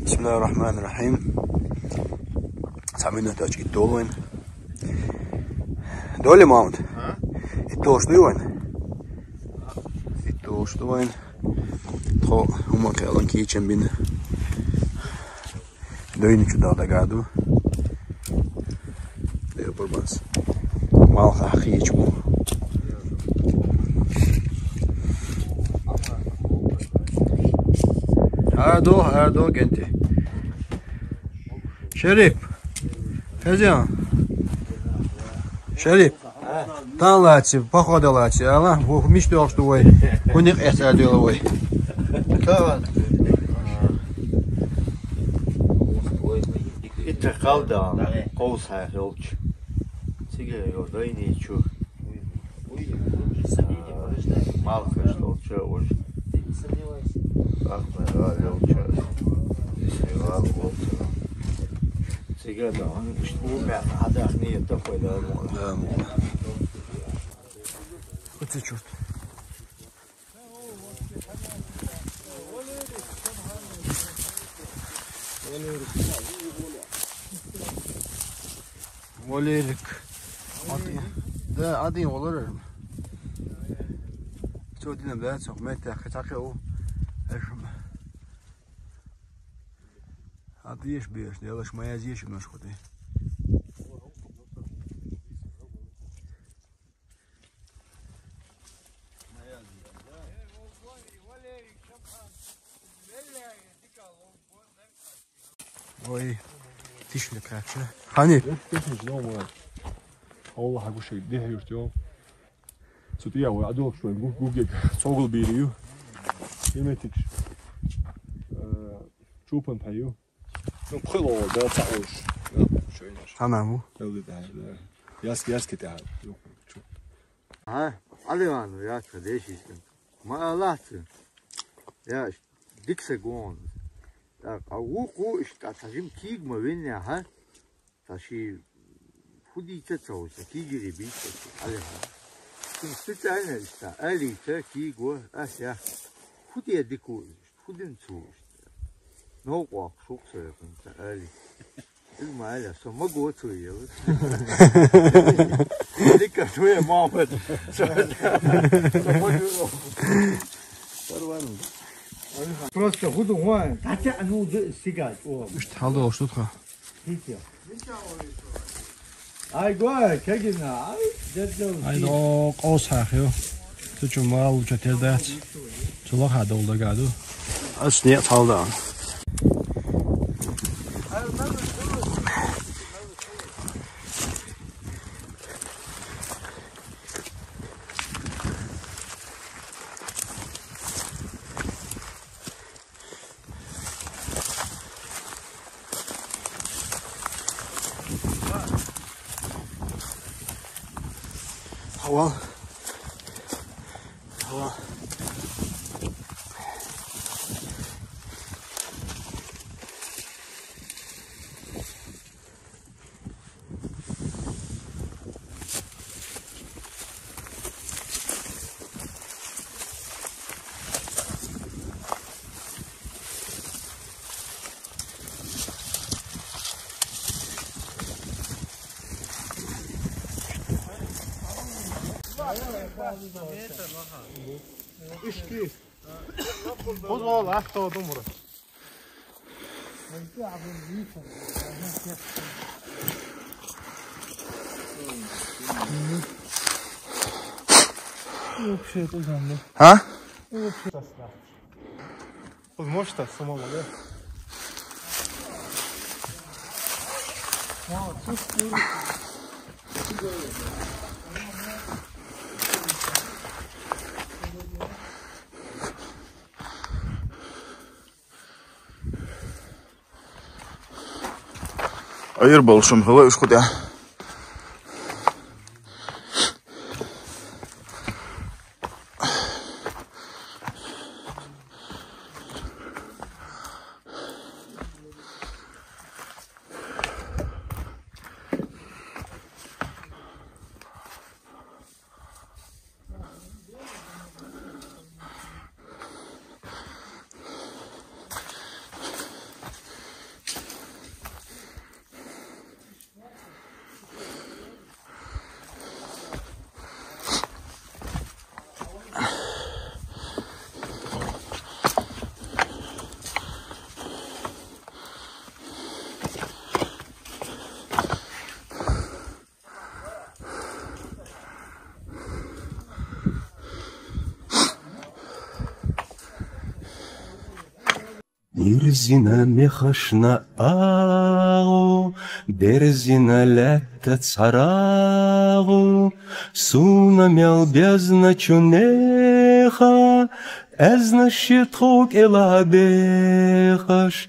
بسم الله الرحمن الرحيم. سامين نتاج الدولين دولي ماونت التوشتوين خو هما كالان كيچن بين دوين چودا داغادو دير برباس مال خيچ مو هردو gente شريف خزيان شريف طلعتي походилати ала мечтал что ой у них это деловой كمان это қалда قوس هاخلوچ سيجي يوديني شو مال خشلوچ وش سيجي ده مش مو هذا اخنيه تفوي ده Оце чорт. Валерик. Да, один olur. Çok dinle ben çok mette kaçak o. А ты ешь бьешь, делаешь моя здесь немножко ты. Ой, тишли краче. Hani? Allah bu şey diyor diyor. Sutuya o adok şu Google Google biliyor. Yemetik. Çopan tayo. No kilo da taoş. Şöyle. Tamam bu. Öyle de. Yas kete. Yok. Ha, alıyorsun ya kardeşim. Malatsın. Ya dikse gon. Ya avuku işte taşım kig mi ben ya ha? Taşı hudi çatsa kigiri bir şey. Alıyorsun. Şimdi sütane işte. Elite kigo asya. Hudiye diku. Hudin su. No walk çok seviyorum. Ali. İlmayle sonra götürüyor. Dikkat ve muhabbet. Просто худой, хотя ну сигать. İşte halda o şutha. Ay goy, kegina. Ay, Ay o qos yo. Tuçu mal çeterdat. Çolak hada olda gadu. Asniye halda. Hava. İşki. Bozol hafta oldum bura. Вообще это замно. Ha? Вообще это. Возможно, самому, да? Ayır balışım hava üşkut ya. Дерзина мехашна агу, дерзина лето царагу, суна мял бездна чунеха, эзна щиток эладехаш,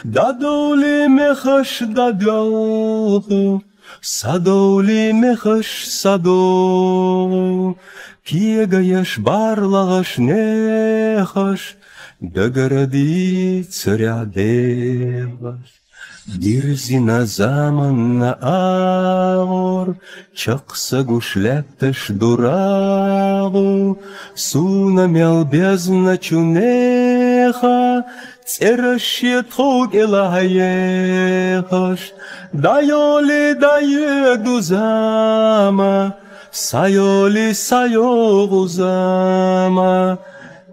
дадоли мехаш дадалху, садоли мехаш садо, киегаеш барлагаш нехаш, догороди царя деваш. Дирзина заманна агор, чакса гушлеттеш дурагу, суна мял бездна чунеха, церащет хог элаехаш, дайоли даеду зама, сайоли сайогу зама,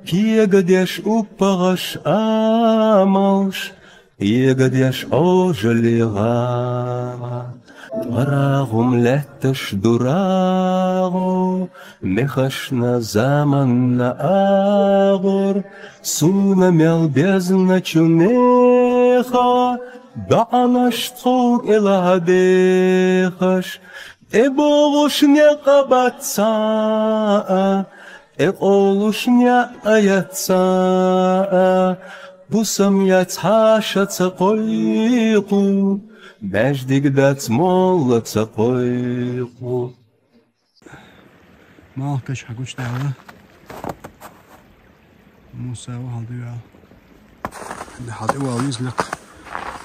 киегадеш упагаш амалш, киегадеш ожелигама. Парагум леттеш дурагу, мехашна заманна агор, суна мял бездна чунеха, даанаш тхог эладехаш, эболушня кабаца, эболушня аяца, бусам яцаша цакойку, беждик дац молла цакойку. Malkaç haguç dağlı. Musa ve halde ya. De halde ve alıyız lak.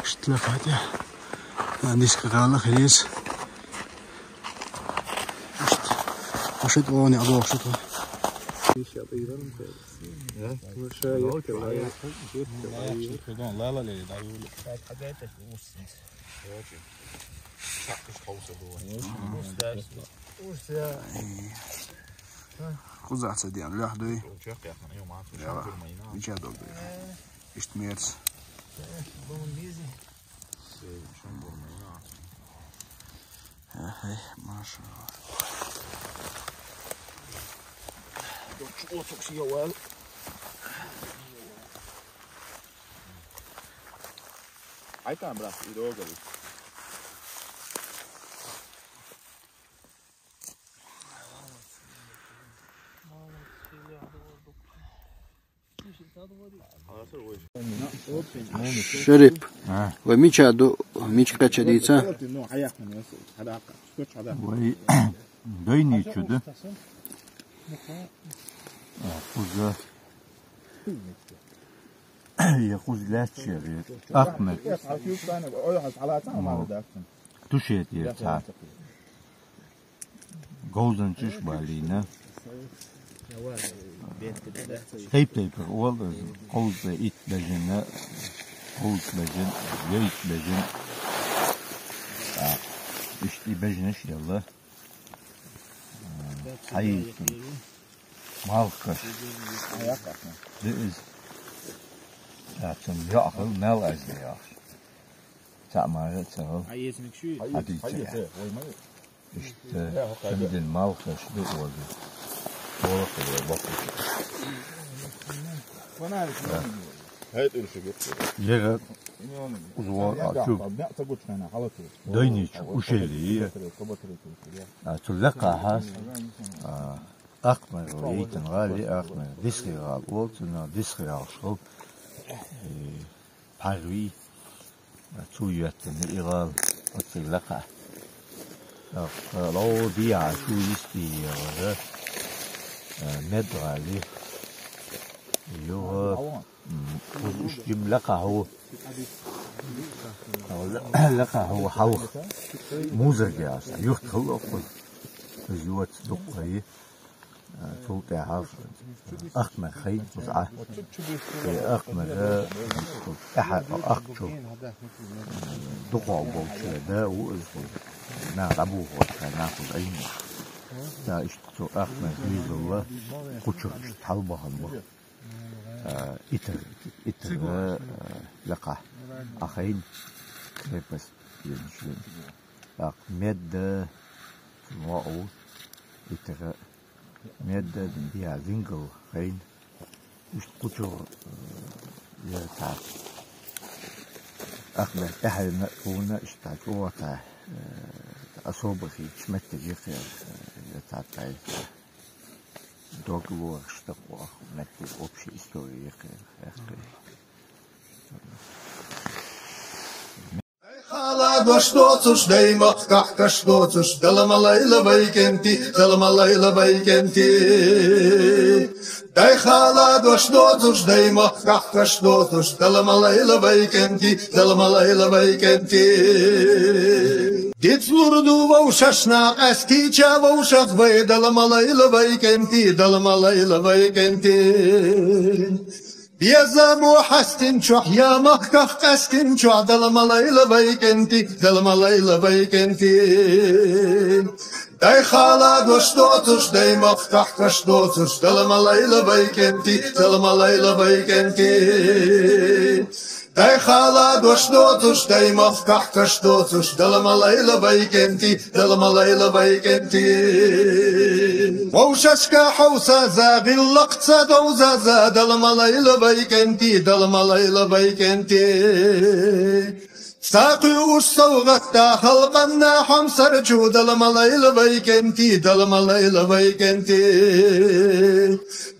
İşte hadi. Andis kagalı khiriz. İşte. Aşıt o ne abu aşıt o. Kuzatsa diyen lahdı. Ya, bir oldu. İşte mers. Hey, maşallah. Çok şey var. Aytan bırak, iyi oldu. Şerif. Ve miçadu, miçka çadiysa. Vay, dayni çudu. Kuza. Ya kuzlat şeri. Ahmet. Tuşet yerta. Golden çiş balina. Hep oldu. Kolda it bejine. Kolt bejin, yeit bejin. İşte bejine yalla. Hayır. Malkaş. Biz Zaten yağıl mel azlıyor. Tamam, tamam. Hadi işte şimdi malkaş bir oldu. Doğru bakıyor. هاي تقول شو قلت Yere uzvar açıp dayniç uşeli atulaka has akmer yitin gali akmer disqiral oltuna disqiral şol parvi tuyatın iral atulaka lo dia şu istiyor medrali yo وش لقى هو حوخ موزر جاس يختل أقول زيوت دقي صوت عارف أخمر خيل وزعة أخمر أحد أخشو دقع بوشة ده وإزو نعربوه ناخذ عينه دا إشتو أخمر خيل الله كتشر حلبها الله إتر لقى أخين بس ينشلون مد واو إتر مد بيها زنجل خين مش قطر يرتاح أقبل أهل هنا استعجوة أصوب في شمت جيخير تعطي دوغلو اشتقوا نكتب أبشي إستوري خالا دوشتوتش دايما كحكشتوتش دلما ليلة بيكنتي دلما ليلة بيكنتي داي خالا دوشتوتش دايما كحكشتوتش دلما ليلة بيكنتي دلما ليلة بيكنتي ديت لوردو ووششنا اسكي چا ووشخ بي دلما ليلة بيكنتي دلما ليلة بيكنتي بيزامو حستن شح يا مخكخ قسكن شح دلما ليلة بيكنتي دلما ليلة بيكنتي داي خالا دوشتوتش داي مخكخ قشتوتش دلما ليلة بيكنتي دلما ليلة بيكنتي داي خالا دوشتوتش داي مخكخ قشتوتش دلما ليلة بيكنتي دلما ليلة بيكنتي ووششكا حوسا زاغي اللقصة دوزازا دلما ليلة بيكنتي دلما ليلة بيكنتي ساقي وش صوغتا خلقنا حمسر جو دلما ليلة بيكنتي دلما ليلة بيكنتي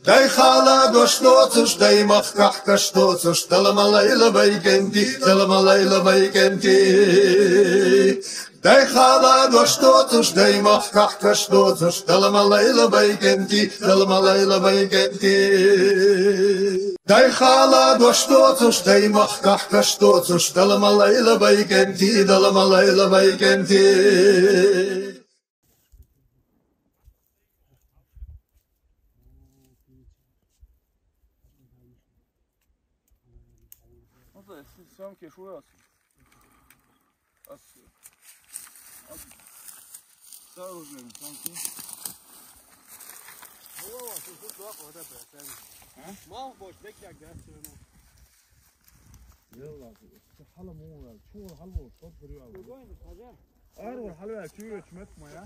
داي خالا دوشتوتش داي مخكح كشتوتش دلما ليلة بيكنتي دلما ليلة بيكنتي داي خالا دوشتوتش داي مخكح كشتوتش دلما ليلة بيكنتي دلما ليلة بيكنتي داي خالا دوشتوتش داي مخكح كشتوتش دلما ليلة بيكنتي دلما ليلة بيكنتي Съемки шуят. Аз оружием съемки. Mal boş bekle gelsin. يلا حلا مو شو حلو صوت بريو أروح حلوة كيوت مت ما يا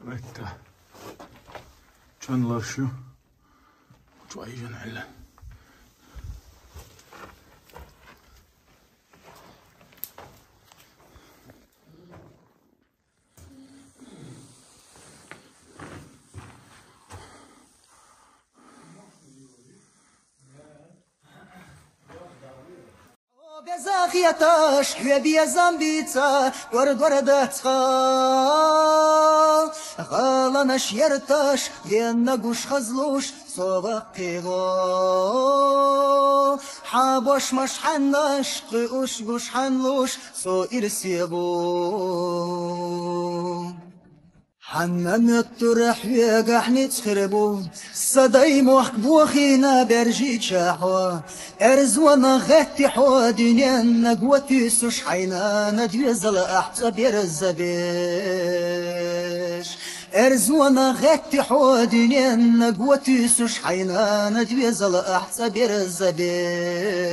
Vettä. John Lashu. Tuajon alla. بزاخيتاش حبيبي زامبيتا ورد وردتها غالناش يرتاش بينا قوش خزلوش صوبقيغو حابوش مش حناش قوش قوش حنلوش سو إرسيغو حنان الطرح يقح نتخربو صداي محبو خينا برجي تشاحوا ارزوانا غتي حوا دنيا نقوتي سوش حينا ندوزل احتبير الزبيش ارزوانا غتي حوا دنيا نقوتي سوش حينا ندوزل احتبير الزبيش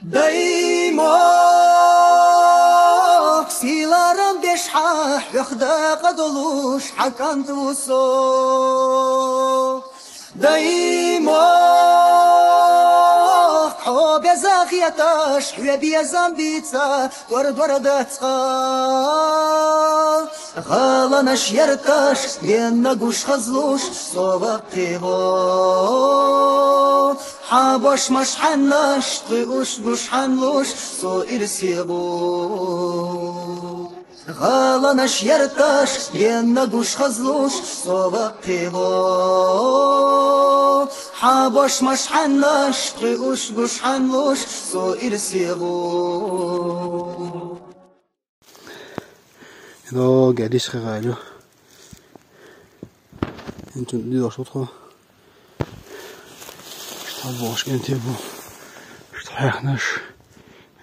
دايما سيلارم بشحاح يخدا قدلوش حكان توسو دايما حب زاخيتاش حبيبي زامبيتا ورد وردتها غالناش يرتاش بينا قوش خزلوش صوبقيغو حابوش مش حناش قوش قوش حنلوش سو إرسيغو غالناش يرتاش بينا قوش خزلوش صوبقيغو حابوش مش حناش قوش قوش حنلوش سو إرسيغو إذا قاعد يسخغالو انتو ندير صوتها شتابوش كنتيبو شتحيخناش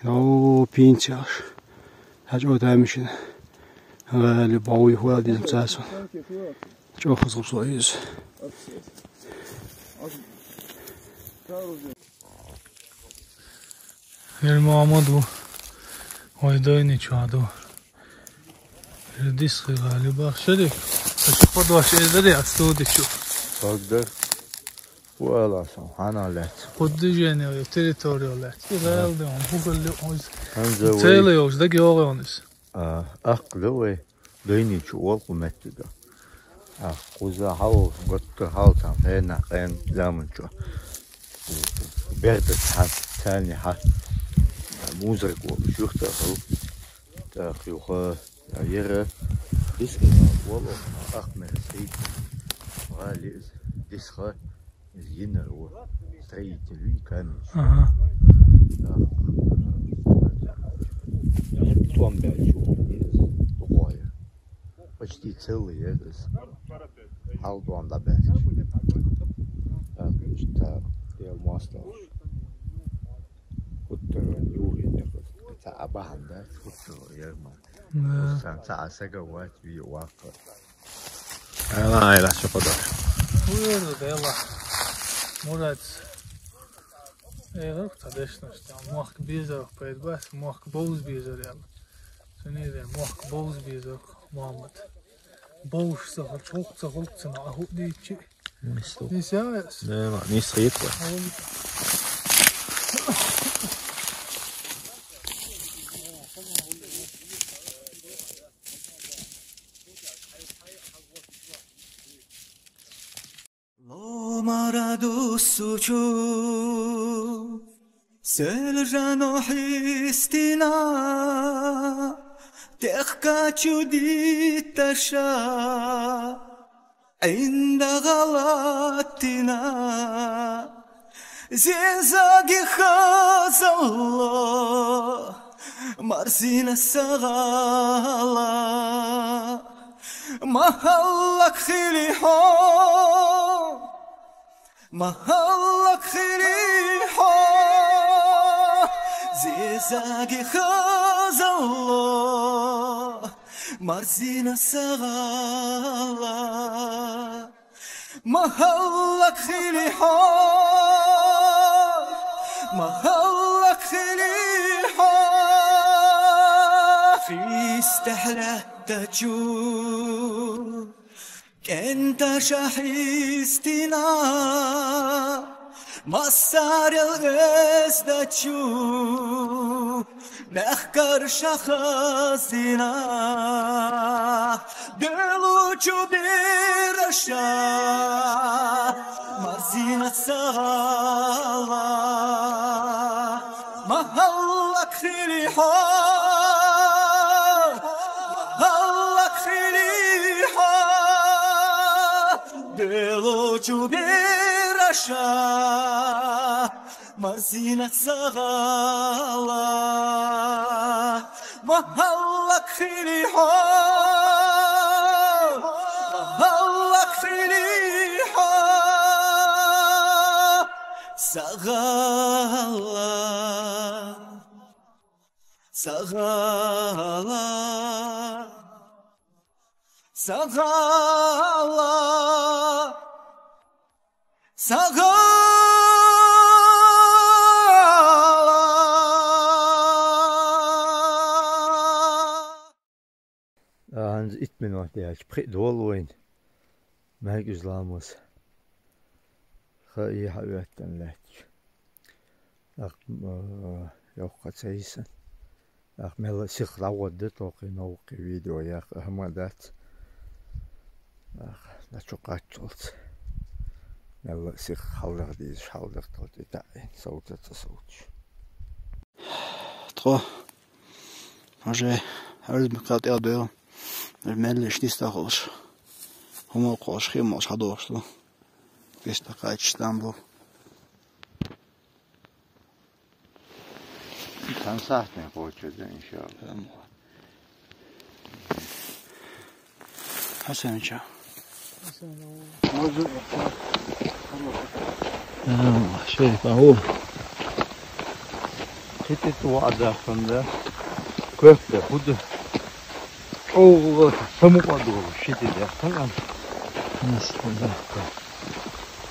إذا بينتياش هاجو دامشين اللي باوي هو دي نتاسو جو خزغب صويز المعمد و هايداي نيچادو ديسخي غالبا شريك أشوف واش إذا أستودي شوف تقدر والله سبحان الله قد جيني تريتوريالات يغال ديون هو اللي عايز هنزوي تيليوش ده جوغونس أقلوي ديني شوال قمتك قوزا هاو قط هاو تام هنا قين زمن شو بردت حد ثاني حد موزرك وشوفته هو تأخذ يرى ديسك والله أخمر سيد غالي ديسك زينة هو سيد لي كامل توم بعشو غاية почти целый это халдуан да бэк что я мастер كنت يوري تاع بهندا كنت يرمى ساعة سجوات في واقع لا لا شو قدر ويرد يلا مراد ايه تدشنا موخ بيزر بيد بس موخ بوز بيزر يلا سنيد موخ بوز بيزر محمد بوش سهل شوق سهل سنا هو دي شيء نسياس لا نسيت Lo maradu suchu sel jano histina tehka chuditasha inda galatina zizagi khazallah marzina sagala محلك خليحو محلك خليحو زيزاقي خاز الله مرزينا سغالا محلك خليحو محلك خليحو في استحلى تجور كنت شحيستنا مصار الغز تجور نخكر شخصنا دلوچو برشا مرزينا سغالا محلك خليحو دلوچو برشا مرزينا سغالا محلك خليحو محلك خليحو سغالا سغالا سغالا سغالا Hans itmen nog der sprit dolwein. Merk islamos. Ga je houdt dan let. Ach yok katseisen. Ach mel zich rawad dit ook in ook video ja helemaal dat. Ach dat chocolate. Mel zich houder die schouder tot dit in zo dat zo. Tro. Może هل مقاط يابيو الملش نستخلص هم القوش خيموس حضورتو بيستقايت اسطنبول كان ساعتين قوتشد ان شاء الله حسن ان شاء الله شايف اهو كنت وعد فهمت كيف خد او سمقادو شديد يا طبعا الناس كلها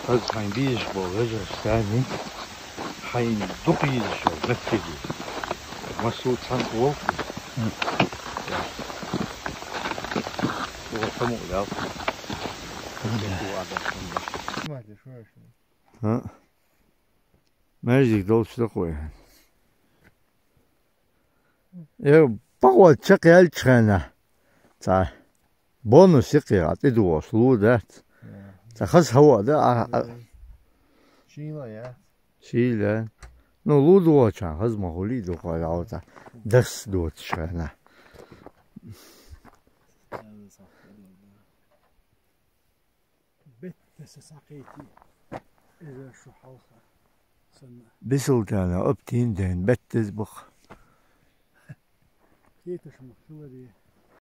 هذا حين بيش بوجه ثاني حين دقي شو نفسي مسعود سان ووك وطمو ده ها ماجيك دول تقوي يا بقوة شقي الشخانة تا بونوس يقي عطيدو وصلو ذات تخص هو ده شيلا نو لودو كان خص ما هولي دو قال عوتا دس دوت شخانة بسلطانة أبتين دين بتزبخ كيتش مخلوة دي